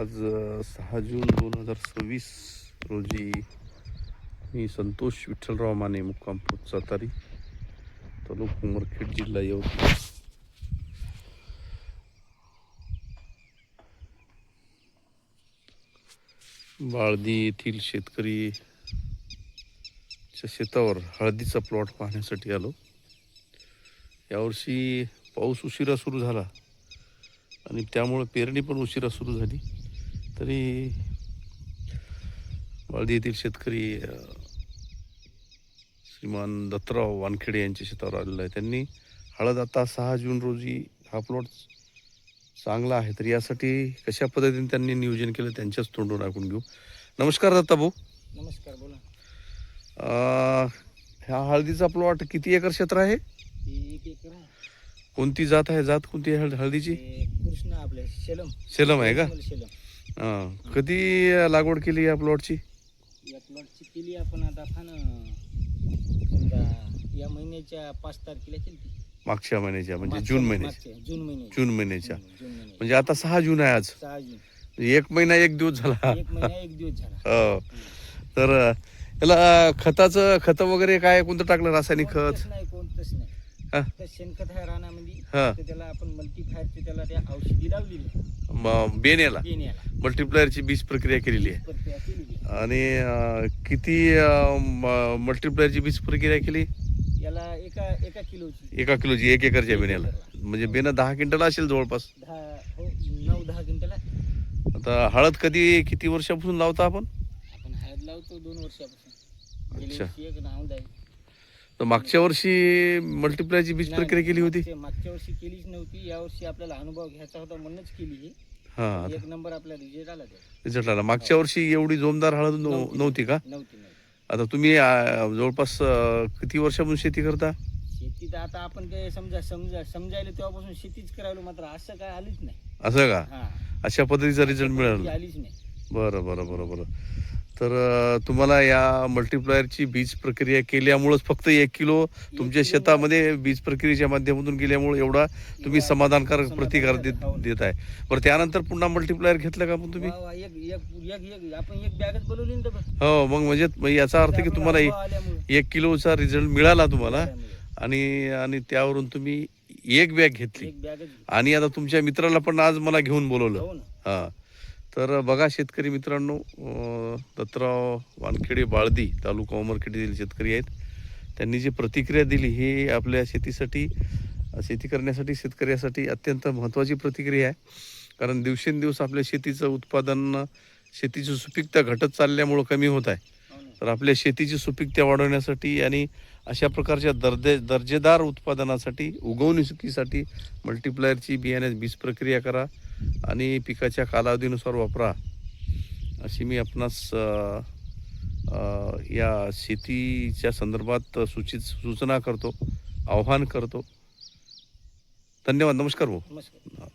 आज 6 जून 2026 रोजी मी संतोष विठ्ठलराव माने मुक्काम पोस्ट सातारी तालुका उमरखेड जिल्हा यवतमाळ बाळदी येथील शेतकरीच्या शेतावर हळदीचा प्लॉट पाहण्यासाठी आलो. यावर्षी पाऊस उशिरा सुरू झाला आणि त्यामुळे पेरणी पण उशिरा सुरू झाली. तरी बाळदी येथील शेतकरी श्रीमान दत्तराव वानखेडे यांच्या शेतावर आलेला आहे. त्यांनी हळद आता 6 जून रोजी हा प्लॉट चांगला आहे, तर यासाठी कशा पद्धतीने त्यांनी नियोजन केलं त्यांच्याच तोंडून ऐकून घेऊ. नमस्कार दत्ता भाऊ. नमस्कार, बोला. ह्या हळदीचा प्लॉट किती एकर क्षेत्र आहे? 1 एकर आहे. कोणती जात आहे? जात कोणती आहे हळदीची? कृष्ण आपले सेलम आहे का? सेलम. कधी लागवड केली या प्लॉटची? या प्लॉटची केली आपण आता समजा या महिन्याच्या 5 तारखेला केली. मागच्या महिन्याच्या म्हणजे जून महिन्याच्या. जून महिन्याच्या म्हणजे आता 6 जून आहे आज. 6 जून. 1 महिना 1 दिवस झाला. 1 महिना 1 दिवस झाला. हो. तर याला खत वगैरे काय कोणतं टाकलं? रासायनिक खत? कोणतंच नाही. शेणखत आहे रानामध्ये. हा. त्याला आपण मल्टीप्लायरची त्याला त्या औषधी लावलेली. बेण्याला मल्टीप्लायरची बीज प्रक्रिया केलेली आहे. आणि किती मल्टीप्लायरची बीज प्रक्रिया केली? याला एका किलोची. 1 किलोची 1 एकरच्या बेण्याला. म्हणजे बेणं 10 क्विंटल असेल जवळपास. 9-10 क्विंटल. आता हळद किती वर्षापासून लावता आपण? आपण हळद लावतो 2 वर्षापासून. अच्छा. एक नाव आहे. तर मागच्या वर्षी मल्टीप्लायरची बीज प्रक्रिया केली होती? मागच्या वर्षी केलीच नव्हती. या वर्षी आपल्याला अनुभव घ्यायचा होता म्हणूनच केली ही. हा. 1 नंबर आपला रिझल्ट आला. रिझल्ट आला. मागच्या वर्षी एवढी जोमदार हळद नव्हती का? नव्हती. आता तुम्ही जवळपास किती वर्षापासून शेती करता? शेती तर आता आपण ते समजायला तेव्हापासून शेतीच करायला, मात्र असं काय आलीच नाही. असं का? हा. अशा पद्धतीचा रिझल्ट मिळाला? आलीच नाही. बरं. तर तुम्हाला या मल्टीप्लायरची बीज प्रक्रिया केल्यामुळेच फक्त 1 किलो तुमच्या शेतामध्ये बीज प्रक्रियेच्या माध्यमातून गेल्यामुळे एवढा तुम्ही समाधानकारक प्रतिकार देत आहे. बरं, त्यानंतर पुन्हा मल्टीप्लायर घेतलं का पण तुम्ही? आपण एक बॅगच बोलवली ना. हो. मग म्हणजे याचा अर्थ की तुम्हाला 1 किलोचा रिझल्ट मिळाला तुम्हाला आणि त्यावरून तुम्ही 1 बॅग घेतली. आणि आता तुमच्या मित्राला पण आज मला घेऊन बोलवलं. हा. तर बघा शेतकरी मित्रांनो, दत्तराव वानखेडे बाळदी तालुका उमरखेड येथील शेतकरी आहेत. त्यांनी जी प्रतिक्रिया दिली ही आपल्या शेती करण्यासाठी शेतकऱ्यासाठी अत्यंत महत्त्वाची प्रतिक्रिया आहे. कारण दिवसेंदिवस आपल्या शेतीचं उत्पादन, शेतीची सुपीकता घटत चालल्यामुळं कमी होत आहे. तर आपल्या शेतीची सुपीकता वाढवण्यासाठी आणि अशा प्रकारच्या दर्जेदार उत्पादनासाठी, उगवणुकीसाठी मल्टीप्लायरची बीज प्रक्रिया करा आणि पिकाच्या कालावधीनुसार वापरा, अशी मी आपणास या शेतीच्या संदर्भात सूचना करतो, आव्हान करतो. धन्यवाद. नमस्कार भाऊ. नमस्कार.